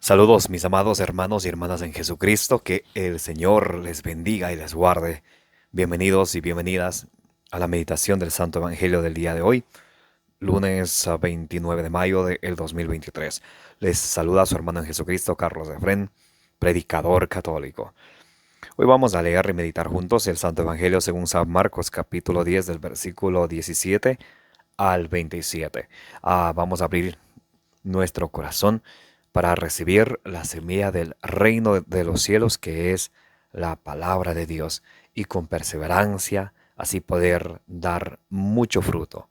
Saludos mis amados hermanos y hermanas en Jesucristo, que el Señor les bendiga y les guarde. Bienvenidos y bienvenidas a la meditación del Santo Evangelio del día de hoy, lunes 29 de mayo del 2023. Les saluda su hermano en Jesucristo, Carlos Efrén, predicador católico. Hoy vamos a leer y meditar juntos el Santo Evangelio según San Marcos, capítulo 10, del versículo 17 al 27. Vamos a abrir nuestro corazón para recibir la semilla del reino de los cielos, que es la palabra de Dios, y con perseverancia así poder dar mucho fruto.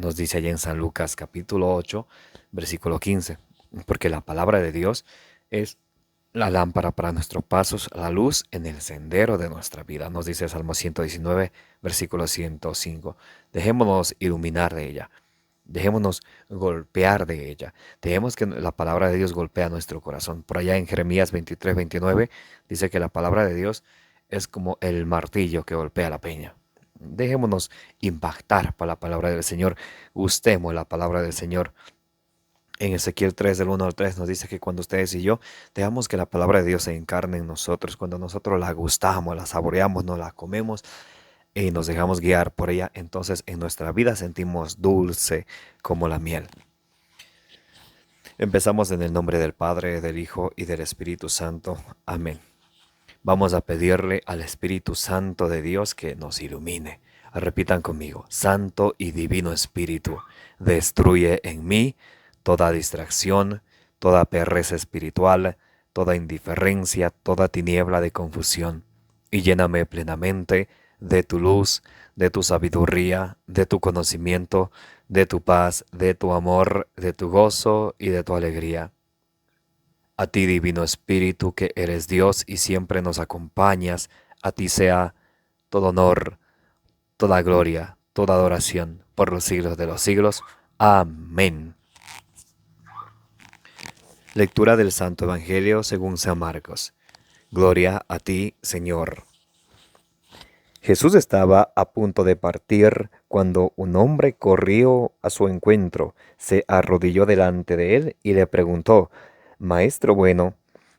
Nos dice allá en San Lucas capítulo 8, versículo 15, porque la palabra de Dios es la lámpara para nuestros pasos, la luz en el sendero de nuestra vida. Nos dice Salmo 119, versículo 105. Dejémonos iluminar de ella. Dejémonos golpear de ella. Dejemos que la palabra de Dios golpea nuestro corazón. Por allá en Jeremías 23, 29 dice que la palabra de Dios es como el martillo que golpea la peña. Dejémonos impactar por la palabra del Señor. Gustemos la palabra del Señor. En Ezequiel 3, del 1 al 3, nos dice que cuando ustedes y yo dejamos que la palabra de Dios se encarne en nosotros, cuando nosotros la gustamos, la saboreamos, nos la comemos, y nos dejamos guiar por ella, entonces en nuestra vida sentimos dulce como la miel. Empezamos en el nombre del Padre, del Hijo y del Espíritu Santo. Amén. Vamos a pedirle al Espíritu Santo de Dios que nos ilumine. Repitan conmigo: Santo y Divino Espíritu, destruye en mí toda distracción, toda pereza espiritual, toda indiferencia, toda tiniebla de confusión, y lléname plenamente de tu luz, de tu sabiduría, de tu conocimiento, de tu paz, de tu amor, de tu gozo y de tu alegría. A ti, Divino Espíritu, que eres Dios y siempre nos acompañas, a ti sea todo honor, toda gloria, toda adoración, por los siglos de los siglos. Amén. Lectura del Santo Evangelio según San Marcos. Gloria a ti, Señor. Jesús estaba a punto de partir cuando un hombre corrió a su encuentro, se arrodilló delante de él y le preguntó: Maestro bueno,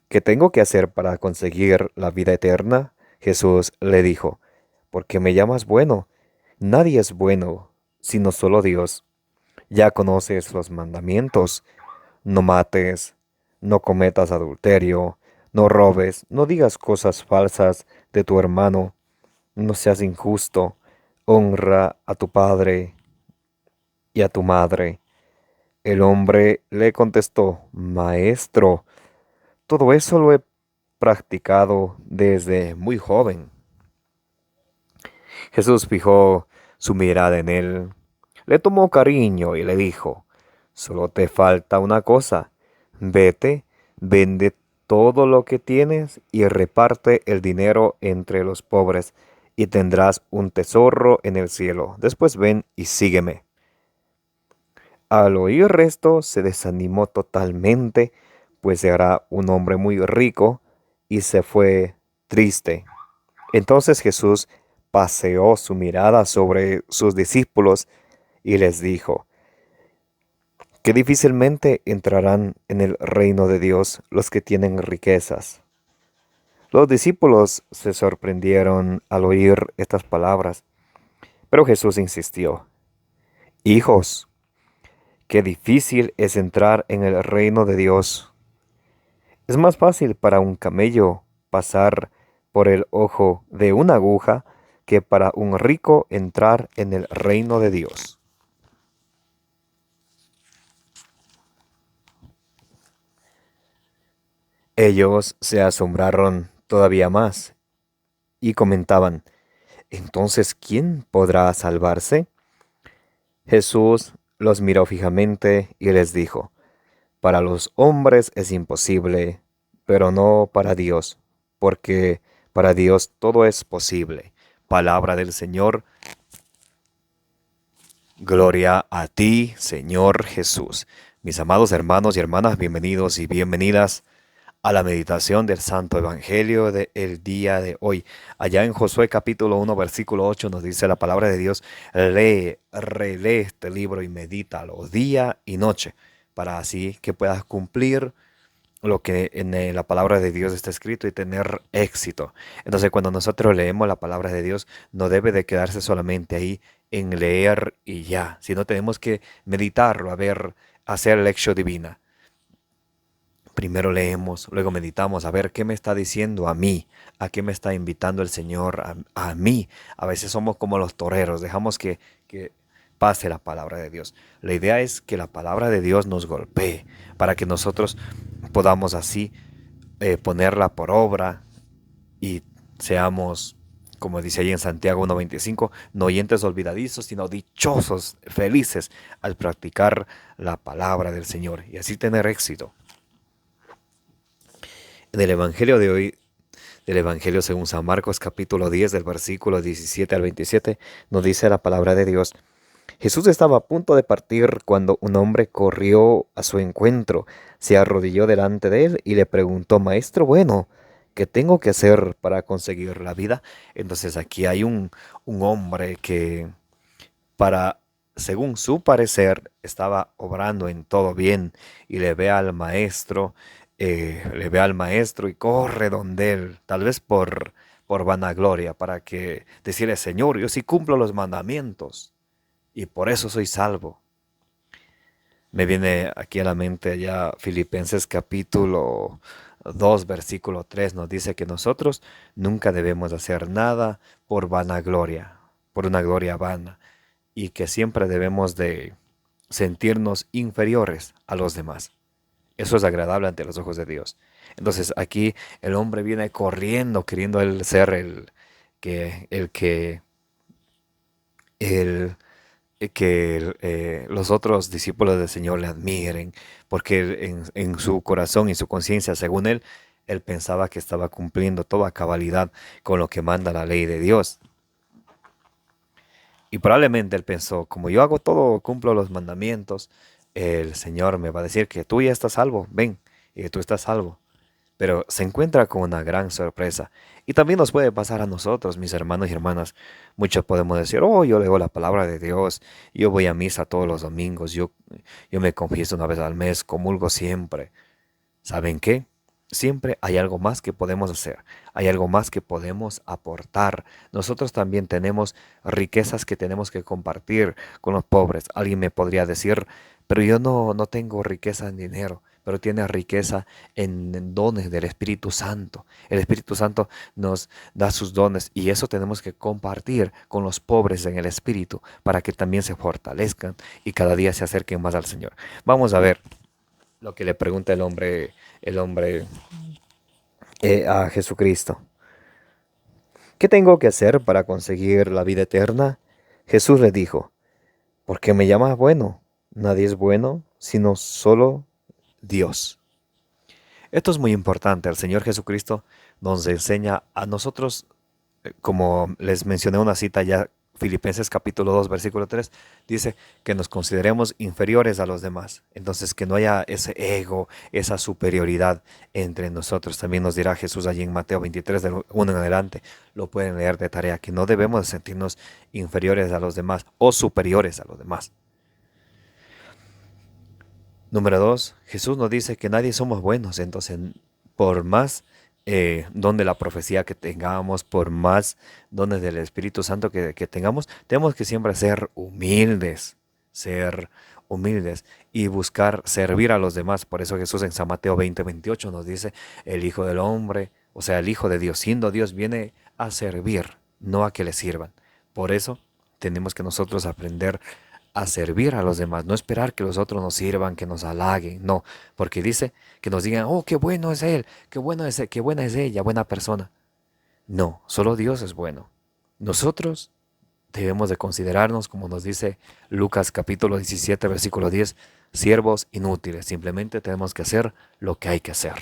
¿qué tengo que hacer para conseguir la vida eterna? Jesús le dijo: ¿Por qué me llamas bueno? Nadie es bueno, sino solo Dios. Ya conoces los mandamientos: no mates, no cometas adulterio, no robes, no digas cosas falsas de tu hermano, no seas injusto, honra a tu padre y a tu madre. El hombre le contestó: Maestro, todo eso lo he practicado desde muy joven. Jesús fijó su mirada en él, le tomó cariño y le dijo: Solo te falta una cosa. Vete, vende todo lo que tienes y reparte el dinero entre los pobres, y tendrás un tesoro en el cielo. Después ven y sígueme. Al oír esto se desanimó totalmente, pues era un hombre muy rico, y se fue triste. Entonces Jesús paseó su mirada sobre sus discípulos y les dijo: que difícilmente entrarán en el reino de Dios los que tienen riquezas. Los discípulos se sorprendieron al oír estas palabras, pero Jesús insistió: Hijos, qué difícil es entrar en el reino de Dios. Es más fácil para un camello pasar por el ojo de una aguja que para un rico entrar en el reino de Dios. Ellos se asombraron todavía más y comentaban: Entonces, ¿quién podrá salvarse? Jesús los miró fijamente y les dijo: Para los hombres es imposible, pero no para Dios, porque para Dios todo es posible. Palabra del Señor. Gloria a ti, Señor Jesús. Mis amados hermanos y hermanas, bienvenidos y bienvenidas a la meditación del Santo Evangelio del día de hoy. Allá en Josué capítulo 1, versículo 8 nos dice la palabra de Dios: lee, relee este libro y medítalo día y noche, para así que puedas cumplir lo que en la palabra de Dios está escrito y tener éxito. Entonces, cuando nosotros leemos la palabra de Dios, no debe de quedarse solamente ahí en leer y ya, sino tenemos que meditarlo, a ver, hacer lección divina. Primero leemos, luego meditamos, a ver qué me está diciendo a mí, a qué me está invitando el Señor a mí. A veces somos como los toreros, dejamos que pase la palabra de Dios. La idea es que la palabra de Dios nos golpee para que nosotros podamos así ponerla por obra y seamos, como dice ahí en Santiago 1.25, no oyentes olvidadizos, sino dichosos, felices al practicar la palabra del Señor y así tener éxito. En el Evangelio de hoy, del Evangelio según San Marcos capítulo 10 del versículo 17 al 27, nos dice la palabra de Dios. Jesús estaba a punto de partir cuando un hombre corrió a su encuentro, se arrodilló delante de él y le preguntó, Maestro bueno, ¿qué tengo que hacer para conseguir la vida? Entonces aquí hay un hombre que para, según su parecer, estaba obrando en todo bien y le ve al maestro y corre donde él, tal vez por vanagloria, para que decirle, Señor, yo sí cumplo los mandamientos y por eso soy salvo. Me viene aquí a la mente ya Filipenses capítulo 2 versículo 3 nos dice que nosotros nunca debemos hacer nada por vanagloria, por una gloria vana, y que siempre debemos de sentirnos inferiores a los demás. Eso es agradable ante los ojos de Dios. Entonces aquí el hombre viene corriendo, queriendo él ser que, el, los otros discípulos del Señor le admiren, porque en su corazón y su conciencia, según él pensaba que estaba cumpliendo toda cabalidad con lo que manda la ley de Dios. Y probablemente él pensó, como yo hago todo, cumplo los mandamientos, el Señor me va a decir que tú ya estás salvo, ven, y que tú estás salvo. Pero se encuentra con una gran sorpresa. Y también nos puede pasar a nosotros, mis hermanos y hermanas. Muchos podemos decir, oh, yo leo la palabra de Dios, yo voy a misa todos los domingos, yo me confieso una vez al mes, comulgo siempre. ¿Saben qué? Siempre hay algo más que podemos hacer, hay algo más que podemos aportar. Nosotros también tenemos riquezas que tenemos que compartir con los pobres. Alguien me podría decir, pero yo no tengo riqueza en dinero, pero tiene riqueza en dones del Espíritu Santo. El Espíritu Santo nos da sus dones y eso tenemos que compartir con los pobres en el Espíritu para que también se fortalezcan y cada día se acerquen más al Señor. Vamos a ver lo que le pregunta el hombre a Jesucristo. ¿Qué tengo que hacer para conseguir la vida eterna? Jesús le dijo, ¿por qué me llamas bueno? Nadie es bueno sino solo Dios. Esto es muy importante. El Señor Jesucristo nos enseña a nosotros, como les mencioné una cita ya, Filipenses capítulo 2 versículo 3 dice que nos consideremos inferiores a los demás. Entonces que no haya ese ego, esa superioridad entre nosotros. También nos dirá Jesús allí en Mateo 23 del 1 en adelante. Lo pueden leer de tarea, que no debemos sentirnos inferiores a los demás o superiores a los demás. Número 2, Jesús nos dice que nadie somos buenos, entonces por más don de la profecía que tengamos, por más dones del Espíritu Santo que tengamos, tenemos que siempre ser humildes y buscar servir a los demás. Por eso Jesús en San Mateo 20:28 nos dice, el Hijo del Hombre, o sea, el Hijo de Dios, siendo Dios, viene a servir, no a que le sirvan. Por eso tenemos que nosotros aprender a servir a los demás, no esperar que los otros nos sirvan, que nos halaguen, no, porque dice que nos digan, oh, qué bueno es él, qué bueno es él, qué buena es ella, buena persona. No, solo Dios es bueno. Nosotros debemos de considerarnos, como nos dice Lucas capítulo 17, versículo 10, siervos inútiles, simplemente tenemos que hacer lo que hay que hacer.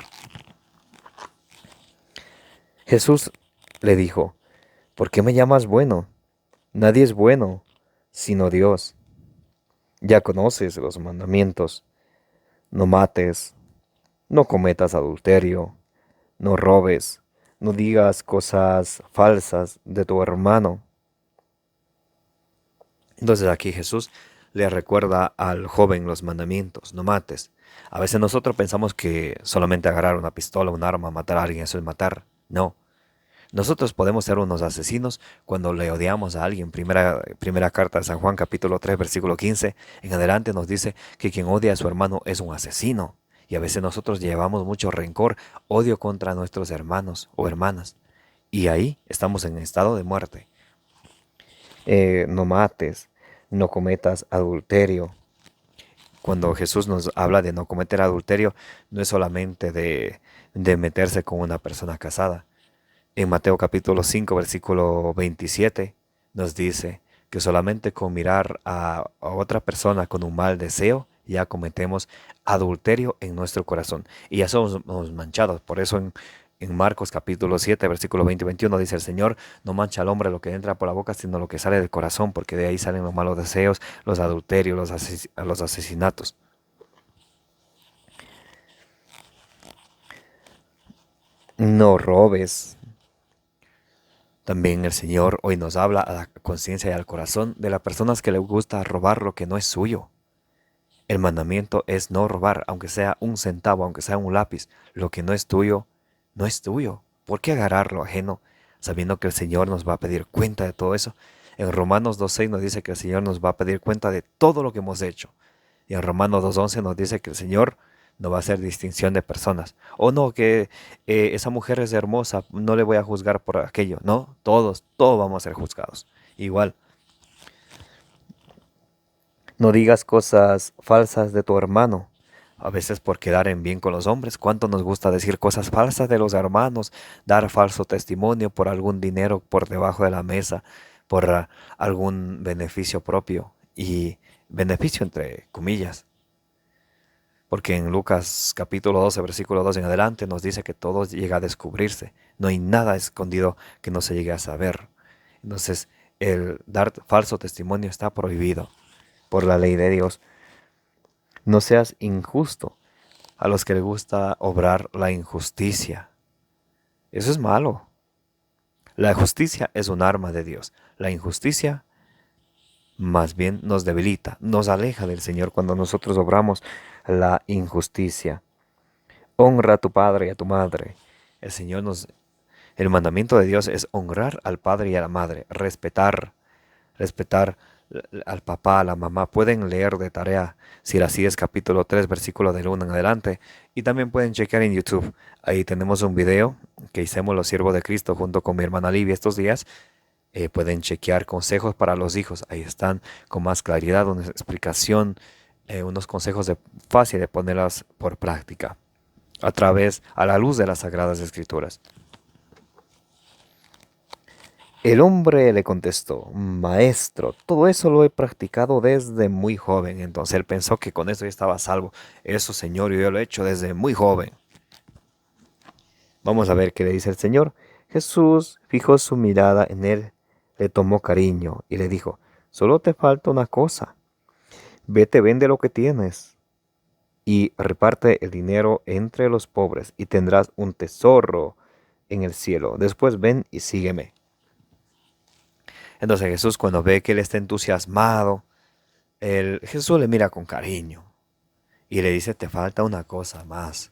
Jesús le dijo, ¿por qué me llamas bueno? Nadie es bueno, sino Dios. Ya conoces los mandamientos. No mates, no cometas adulterio, no robes, no digas cosas falsas de tu hermano. Entonces aquí Jesús le recuerda al joven los mandamientos: no mates. A veces nosotros pensamos que solamente agarrar una pistola, un arma, matar a alguien, eso es matar. No. Nosotros podemos ser unos asesinos cuando le odiamos a alguien. Primera carta de San Juan, capítulo 3, versículo 15, en adelante nos dice que quien odia a su hermano es un asesino. Y a veces nosotros llevamos mucho rencor, odio contra nuestros hermanos o hermanas. Y ahí estamos en estado de muerte. No mates, no cometas adulterio. Cuando Jesús nos habla de no cometer adulterio, no es solamente de meterse con una persona casada. En Mateo capítulo 5, versículo 27, nos dice que solamente con mirar a otra persona con un mal deseo, ya cometemos adulterio en nuestro corazón. Y ya somos manchados. Por eso en Marcos capítulo 7, versículo 20 y 21 dice: el Señor no mancha al hombre lo que entra por la boca, sino lo que sale del corazón, porque de ahí salen los malos deseos, los adulterios, los asesinatos. No robes. También el Señor hoy nos habla a la conciencia y al corazón de las personas que les gusta robar lo que no es suyo. El mandamiento es no robar, aunque sea un centavo, aunque sea un lápiz. Lo que no es tuyo, no es tuyo. ¿Por qué agarrar lo ajeno, sabiendo que el Señor nos va a pedir cuenta de todo eso? En Romanos 2.6 nos dice que el Señor nos va a pedir cuenta de todo lo que hemos hecho. Y en Romanos 2.11 nos dice que el Señor no va a hacer distinción de personas. O no, que esa mujer es hermosa, no le voy a juzgar por aquello. No, todos vamos a ser juzgados. Igual. No digas cosas falsas de tu hermano. A veces por quedar en bien con los hombres. ¿Cuánto nos gusta decir cosas falsas de los hermanos? Dar falso testimonio por algún dinero por debajo de la mesa, por algún beneficio propio. Y beneficio entre comillas. Porque en Lucas capítulo 12, versículo 2 en adelante nos dice que todo llega a descubrirse. No hay nada escondido que no se llegue a saber. Entonces, el dar falso testimonio está prohibido por la ley de Dios. No seas injusto a los que les gusta obrar la injusticia. Eso es malo. La justicia es un arma de Dios. La injusticia más bien nos debilita, nos aleja del Señor cuando nosotros obramos la injusticia. Honra a tu padre y a tu madre. El mandamiento de Dios es honrar al padre y a la madre, respetar al papá, a la mamá. Pueden leer de tarea Siracías capítulo 3, versículo del 1 en adelante. Y también pueden chequear en YouTube. Ahí tenemos un video que hicimos los siervos de Cristo junto con mi hermana Livia estos días. Pueden chequear consejos para los hijos. Ahí están con más claridad, una explicación, unos consejos fácil de ponerlas por práctica a la luz de las Sagradas Escrituras. El hombre le contestó: Maestro, todo eso lo he practicado desde muy joven. Entonces él pensó que con eso ya estaba a salvo. Eso, Señor, yo lo he hecho desde muy joven. Vamos a ver qué le dice el Señor. Jesús fijó su mirada en él, le tomó cariño y le dijo: solo te falta una cosa. Vete, vende lo que tienes y reparte el dinero entre los pobres y tendrás un tesoro en el cielo. Después ven y sígueme. Entonces Jesús, cuando ve que él está entusiasmado, Jesús le mira con cariño y le dice: te falta una cosa más.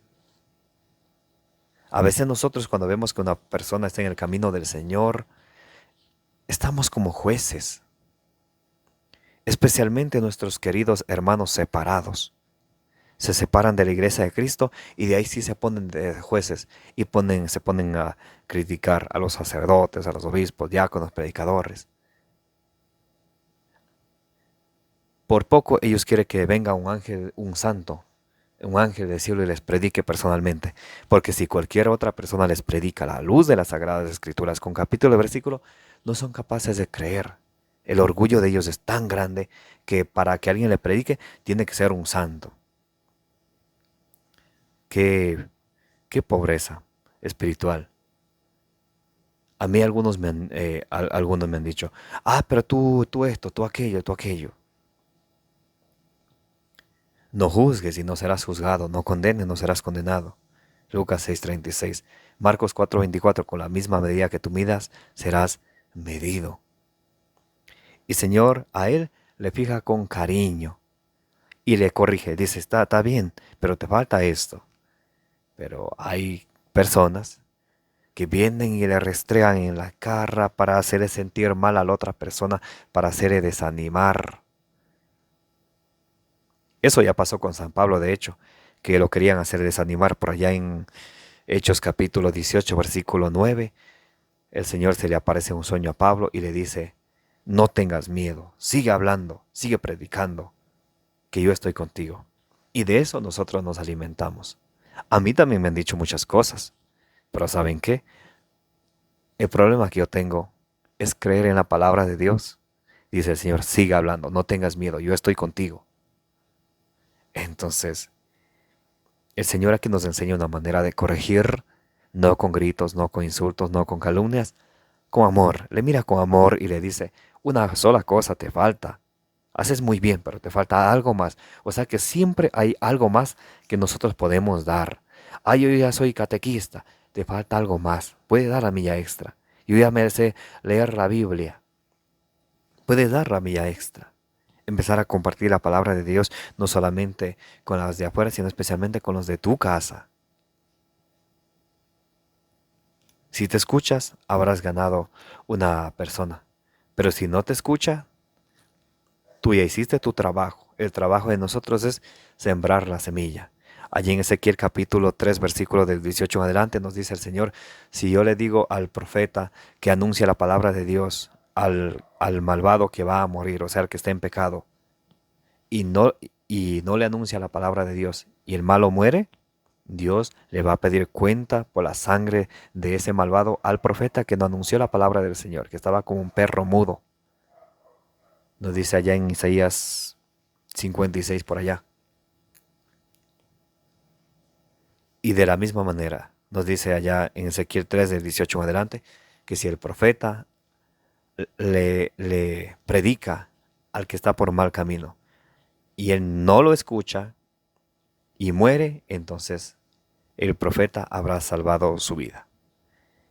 A veces nosotros, cuando vemos que una persona está en el camino del Señor, estamos como jueces, especialmente nuestros queridos hermanos separados. Se separan de la iglesia de Cristo y de ahí sí se ponen de jueces y se ponen a criticar a los sacerdotes, a los obispos, diáconos, predicadores. Por poco ellos quieren que venga un ángel, un santo, un ángel del cielo y les predique personalmente. Porque si cualquier otra persona les predica la luz de las Sagradas Escrituras con capítulo y versículo, no son capaces de creer. El orgullo de ellos es tan grande que para que alguien le predique tiene que ser un santo. Qué pobreza espiritual. A mí algunos me han dicho: pero tú esto, tú aquello, tú aquello. No juzgues y no serás juzgado, no condenes, no serás condenado. Lucas 6:36, Marcos 4:24, con la misma medida que tú midas, serás medido. Y Señor, a Él le fija con cariño y le corrige. Dice, está bien, pero te falta esto. Pero hay personas que vienen y le restregan en la cara para hacerle sentir mal a la otra persona, para hacerle desanimar. Eso ya pasó con San Pablo, de hecho, que lo querían hacer desanimar por allá en Hechos capítulo 18, versículo 9. El Señor se le aparece en un sueño a Pablo y le dice, no tengas miedo, sigue hablando, sigue predicando, que yo estoy contigo. Y de eso nosotros nos alimentamos. A mí también me han dicho muchas cosas, pero ¿saben qué? El problema que yo tengo es creer en la palabra de Dios. Dice el Señor, sigue hablando, no tengas miedo, yo estoy contigo. Entonces, el Señor aquí nos enseña una manera de corregir, no con gritos, no con insultos, no con calumnias, con amor. Le mira con amor y le dice, una sola cosa te falta. Haces muy bien, pero te falta algo más. O sea que siempre hay algo más que nosotros podemos dar. Ah, yo ya soy catequista, te falta algo más. Puede dar la milla extra. Yo ya me sé leer la Biblia. Puedes dar la milla extra. Empezar a compartir la palabra de Dios no solamente con las de afuera, sino especialmente con los de tu casa. Si te escuchas, habrás ganado una persona. Pero si no te escucha, tú ya hiciste tu trabajo. El trabajo de nosotros es sembrar la semilla. Allí en Ezequiel capítulo 3, versículo del 18 en adelante nos dice el Señor, si yo le digo al profeta que anuncia la palabra de Dios al malvado que va a morir, o sea, al que está en pecado, y no, y no le anuncia la palabra de Dios, y el malo muere, Dios le va a pedir cuenta por la sangre de ese malvado al profeta que no anunció la palabra del Señor, que estaba como un perro mudo. Nos dice allá en Isaías 56 por allá. Y de la misma manera, nos dice allá en Ezequiel 3 del 18 en adelante, que si el profeta le predica al que está por mal camino y él no lo escucha y muere, entonces el profeta habrá salvado su vida.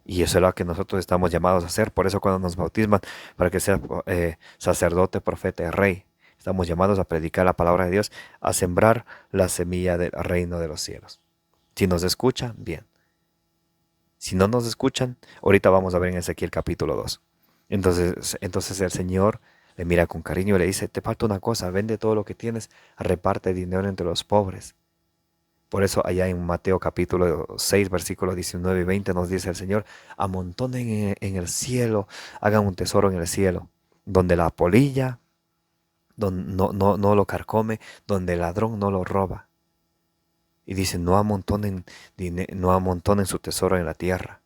Y eso es lo que nosotros estamos llamados a hacer. Por eso cuando nos bautisman, para que sea sacerdote, profeta y rey, estamos llamados a predicar la palabra de Dios, a sembrar la semilla del reino de los cielos. Si nos escuchan, bien. Si no nos escuchan, ahorita vamos a ver en Ezequiel capítulo 2. Entonces el Señor le mira con cariño y le dice, te falta una cosa, vende todo lo que tienes, reparte dinero entre los pobres. Por eso allá en Mateo capítulo 6, versículos 19 y 20 nos dice el Señor, amontonen en el cielo, hagan un tesoro en el cielo, donde la polilla no lo carcome, donde el ladrón no lo roba. Y dice, no amontonen su tesoro en la tierra.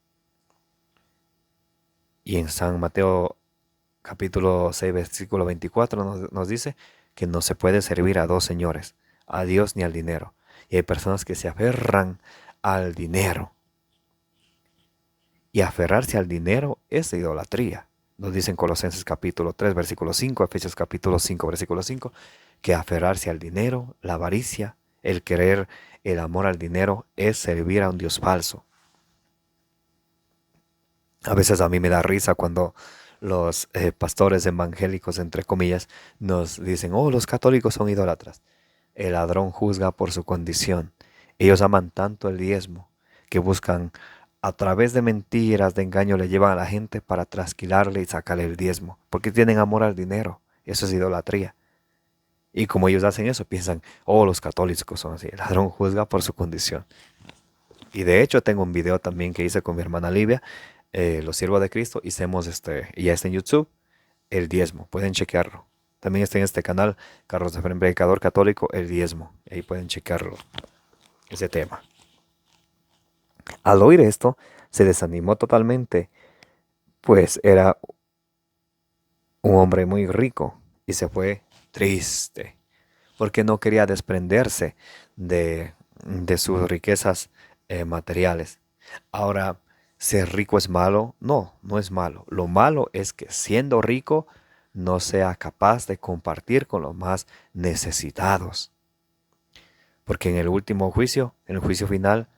Y en San Mateo capítulo 6, versículo 24 nos dice que no se puede servir a dos señores, a Dios ni al dinero. Y hay personas que se aferran al dinero. Y aferrarse al dinero es idolatría. Nos dicen Colosenses capítulo 3, versículo 5, Efesios capítulo 5, versículo 5, que aferrarse al dinero, la avaricia, el querer, el amor al dinero es servir a un Dios falso. A veces a mí me da risa cuando los pastores evangélicos, entre comillas, nos dicen, oh, los católicos son idólatras. El ladrón juzga por su condición. Ellos aman tanto el diezmo que buscan a través de mentiras, de engaño, le llevan a la gente para trasquilarle y sacarle el diezmo. Porque tienen amor al dinero. Eso es idolatría. Y como ellos hacen eso, piensan, oh, los católicos son así. El ladrón juzga por su condición. Y de hecho tengo un video también que hice con mi hermana Livia, los siervos de Cristo, hicimos y ya está en YouTube, el diezmo, pueden chequearlo. También está en este canal, Carlos Efraín Predicador Católico, el diezmo, ahí pueden chequearlo, ese tema. Al oír esto, se desanimó totalmente, pues era un hombre muy rico y se fue triste, porque no quería desprenderse de sus riquezas materiales. Ahora, ¿ser rico es malo? No, no es malo. Lo malo es que siendo rico no sea capaz de compartir con los más necesitados. Porque en el último juicio, en el juicio final,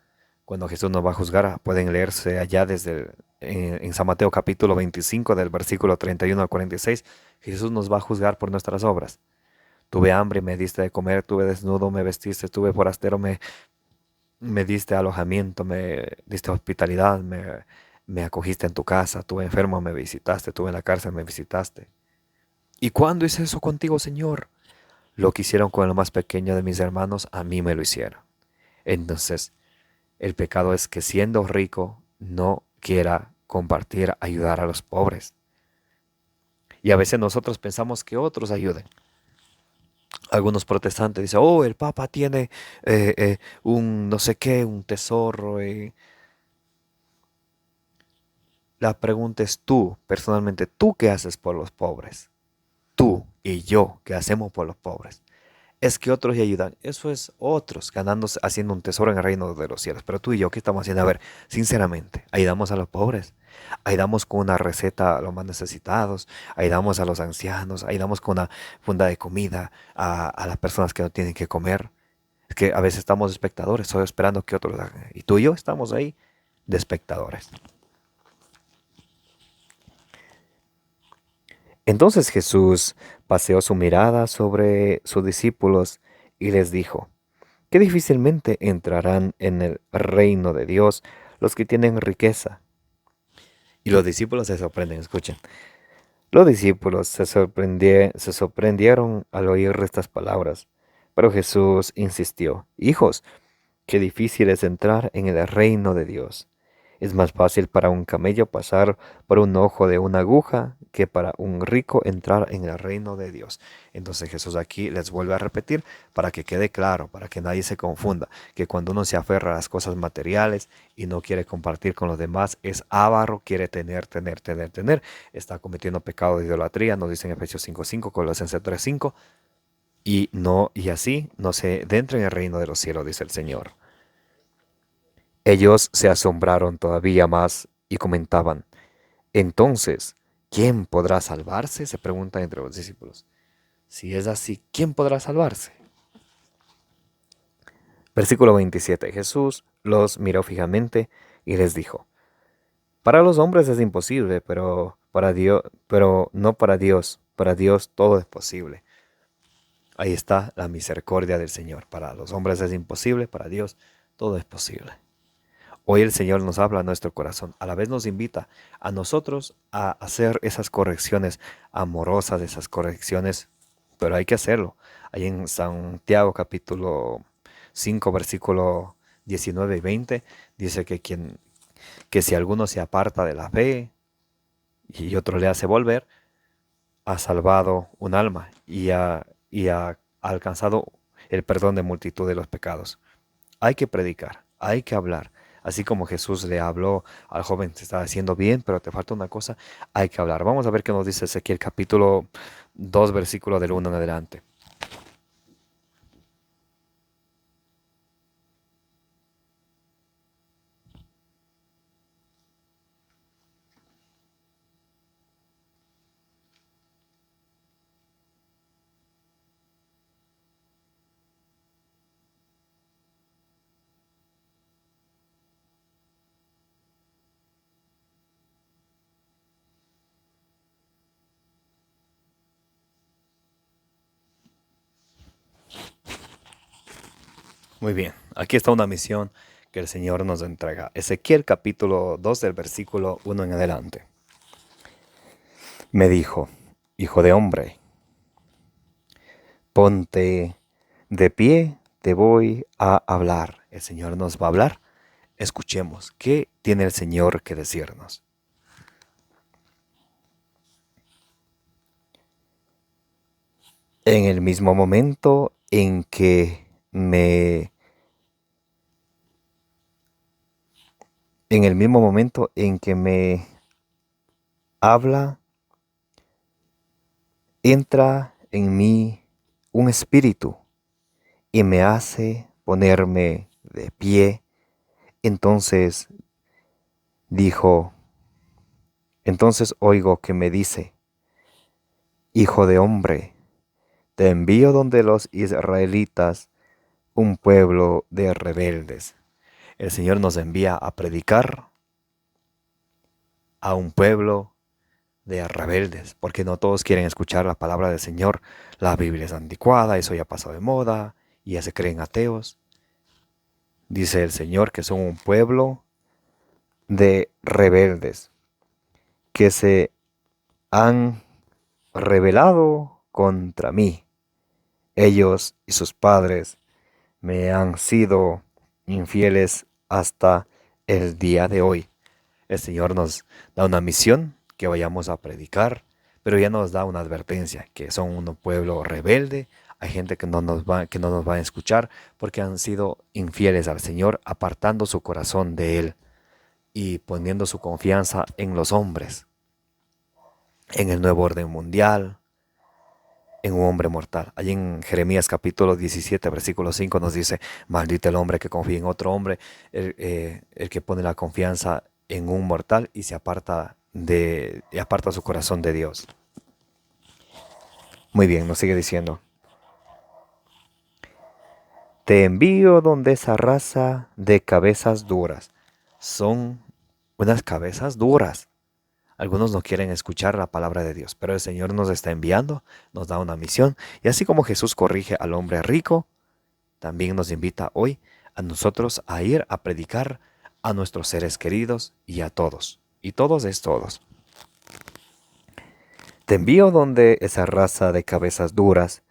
Cuando Jesús nos va a juzgar, pueden leerse allá en San Mateo capítulo 25 del versículo 31 al 46. Jesús nos va a juzgar por nuestras obras. Tuve hambre, me diste de comer, tuve desnudo, me vestiste, tuve forastero, me diste alojamiento, me diste hospitalidad, me acogiste en tu casa, tuve enfermo, me visitaste, tuve en la cárcel, me visitaste. ¿Y cuándo hice eso contigo, Señor? Lo que hicieron con el más pequeño de mis hermanos, a mí me lo hicieron. Entonces, el pecado es que siendo rico no quiera compartir, ayudar a los pobres. Y a veces nosotros pensamos que otros ayuden. Algunos protestantes dicen, oh, el Papa tiene un no sé qué, un tesoro. La pregunta es tú, personalmente, ¿tú qué haces por los pobres? Tú y yo, ¿qué hacemos por los pobres? Es que otros le ayudan. Eso es otros ganándose, haciendo un tesoro en el reino de los cielos. Pero tú y yo, ¿qué estamos haciendo? A ver, sinceramente, ayudamos a los pobres. Ayudamos con una receta a los más necesitados. Ayudamos a los ancianos. Ayudamos con una funda de comida a las personas que no tienen que comer. Es que a veces estamos de espectadores, solo esperando que otros hagan. Y tú y yo estamos ahí de espectadores. Entonces Jesús paseó su mirada sobre sus discípulos y les dijo, que difícilmente entrarán en el reino de Dios los que tienen riqueza. Y los discípulos se sorprenden, escuchen. Los discípulos se sorprendieron al oír estas palabras, pero Jesús insistió, hijos, qué difícil es entrar en el reino de Dios. Es más fácil para un camello pasar por un ojo de una aguja que para un rico entrar en el reino de Dios. Entonces Jesús aquí les vuelve a repetir para que quede claro, para que nadie se confunda, que cuando uno se aferra a las cosas materiales y no quiere compartir con los demás, es avaro, quiere tener, está cometiendo pecado de idolatría, nos dice en Efesios 5:5, Colosenses 3:5, y así no se entra en el reino de los cielos, dice el Señor. Ellos se asombraron todavía más y comentaban, entonces, ¿quién podrá salvarse? Se pregunta entre los discípulos. Si es así, ¿quién podrá salvarse? Versículo 27. Jesús los miró fijamente y les dijo, para los hombres es imposible, pero no para Dios todo es posible. Ahí está la misericordia del Señor. Para los hombres es imposible, para Dios todo es posible. Hoy el Señor nos habla a nuestro corazón. A la vez nos invita a nosotros a hacer esas correcciones amorosas, esas correcciones, pero hay que hacerlo. Ahí en Santiago capítulo 5, versículo 19 y 20, dice que si alguno se aparta de la fe y otro le hace volver, ha salvado un alma y ha alcanzado el perdón de multitud de los pecados. Hay que predicar, hay que hablar. Así como Jesús le habló al joven, te está haciendo bien, pero te falta una cosa, hay que hablar. Vamos a ver qué nos dice Ezequiel capítulo 2, versículo del 1 en adelante. Muy bien, aquí está una misión que el Señor nos entrega. Ezequiel capítulo 2 del versículo 1 en adelante. Me dijo, hijo de hombre, ponte de pie, te voy a hablar. El Señor nos va a hablar. Escuchemos, ¿qué tiene el Señor que decirnos? En el mismo momento en el mismo momento en que me habla, entra en mí un espíritu y me hace ponerme de pie. Entonces dijo, entonces oigo que me dice, hijo de hombre, te envío donde los israelitas, un pueblo de rebeldes. El Señor nos envía a predicar a un pueblo de rebeldes, porque no todos quieren escuchar la palabra del Señor. La Biblia es anticuada, eso ya pasó de moda, y ya se creen ateos. Dice el Señor que son un pueblo de rebeldes, que se han rebelado contra mí. Ellos y sus padres me han sido infieles hasta el día de hoy. El Señor nos da una misión, que vayamos a predicar, pero ya nos da una advertencia, que son un pueblo rebelde. Hay gente que no nos va a escuchar porque han sido infieles al Señor, apartando su corazón de Él y poniendo su confianza en los hombres, en el nuevo orden mundial, en un hombre mortal. Allí en Jeremías capítulo 17, versículo 5 nos dice: maldito el hombre que confía en otro hombre, el que pone la confianza en un mortal y aparta su corazón de Dios. Muy bien, nos sigue diciendo: te envío donde esa raza de cabezas duras. Son unas cabezas duras. Algunos no quieren escuchar la palabra de Dios, pero el Señor nos está enviando, nos da una misión. Y así como Jesús corrige al hombre rico, también nos invita hoy a nosotros a ir a predicar a nuestros seres queridos y a todos. Y todos es todos. Te envío donde esa raza de cabezas duras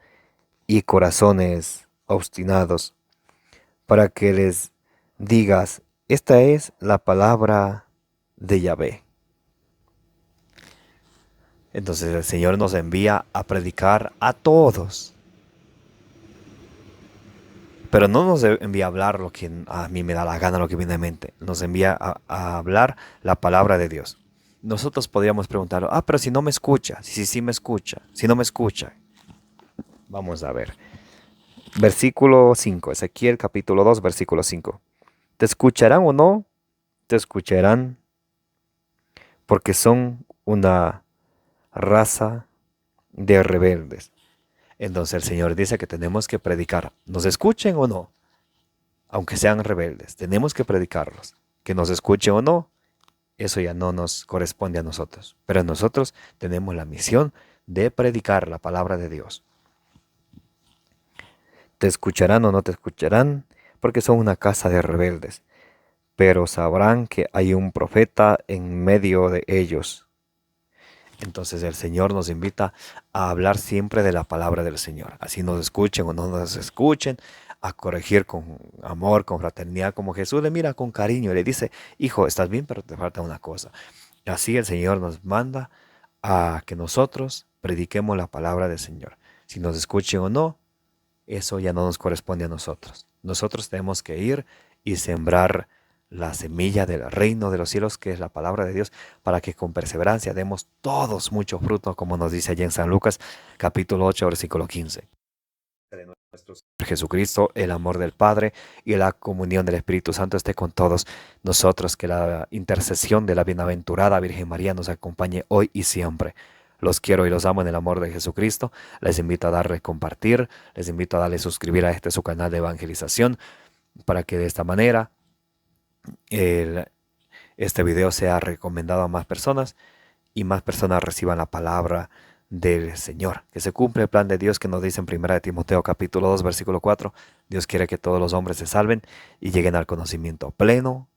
y corazones obstinados, para que les digas: esta es la palabra de Yahvé. Entonces el Señor nos envía a predicar a todos. Pero no nos envía a hablar lo que a mí me da la gana, lo que viene en mente. Nos envía a hablar la palabra de Dios. Nosotros podríamos preguntar: pero si no me escucha, si me escucha, si no me escucha. Vamos a ver. Versículo 5, Ezequiel capítulo 2, versículo 5. ¿Te escucharán o no? Te escucharán, porque son una raza de rebeldes. Entonces el Señor dice que tenemos que predicar, nos escuchen o no, aunque sean rebeldes, tenemos que predicarlos. Que nos escuchen o no, eso ya no nos corresponde a nosotros, pero nosotros tenemos la misión de predicar la palabra de Dios. Te escucharán o no te escucharán, porque son una casa de rebeldes, pero sabrán que hay un profeta en medio de ellos. Entonces el Señor nos invita a hablar siempre de la palabra del Señor. Así nos escuchen o no nos escuchen, a corregir con amor, con fraternidad, como Jesús le mira con cariño y le dice: hijo, estás bien, pero te falta una cosa. Así el Señor nos manda a que nosotros prediquemos la palabra del Señor. Si nos escuchen o no, eso ya no nos corresponde a nosotros. Nosotros tenemos que ir y sembrar la semilla del reino de los cielos, que es la palabra de Dios, para que con perseverancia demos todos mucho fruto, como nos dice allí en San Lucas, capítulo 8, versículo 15. De nuestro Señor Jesucristo, el amor del Padre y la comunión del Espíritu Santo esté con todos nosotros. Que la intercesión de la bienaventurada Virgen María nos acompañe hoy y siempre. Los quiero y los amo en el amor de Jesucristo. Les invito a darle compartir, les invito a darle suscribir a su canal de evangelización, para que de esta manera este video sea recomendado a más personas y más personas reciban la palabra del Señor. Que se cumple el plan de Dios que nos dice en 1 de Timoteo capítulo 2 versículo 4. Dios quiere que todos los hombres se salven y lleguen al conocimiento pleno